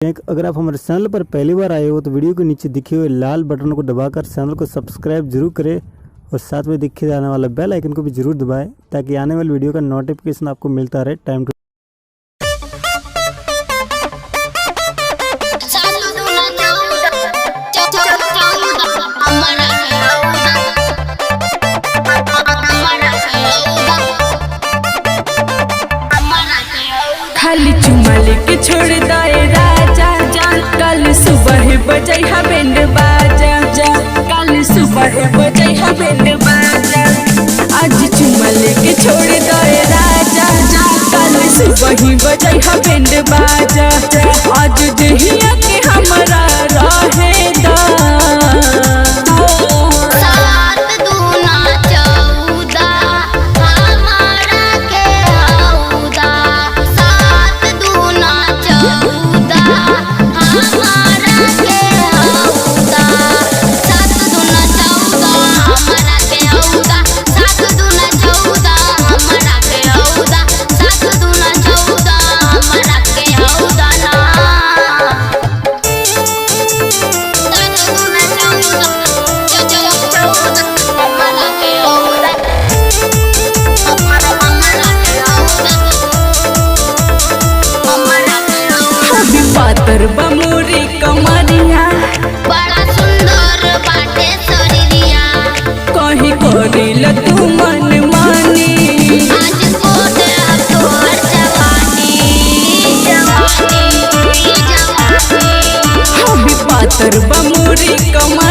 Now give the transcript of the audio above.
अगर आप हमारे चैनल पर पहली बार आए हो तो वीडियो के नीचे दिखे हुए लाल बटन को दबाकर चैनल को सब्सक्राइब जरूर करें और साथ में दिखे जाने वाला बेल आइकन को भी जरूर दबाएं ताकि आने वाली वीडियो का नोटिफिकेशन आपको मिलता रहे टाइम टू। खाली चुमा लेके छोड़ दे राजा जा, कल सुबह बजै हा बैंड बाजा जा, कल सुबह बजै हा बैंड बाजा। आज चुमा लेके छोड़ दे राजा जा, कल सुबह बजै हा बैंड बाजा। आज देहिया के हमरा रहे दा पातर बमोरी कमरिया बड़ा सुंदर बाटे शरीरिया कहीं करिल तू मन मानी। आज कोटे तोर जवानी हबी पातर बमोरी कमरिया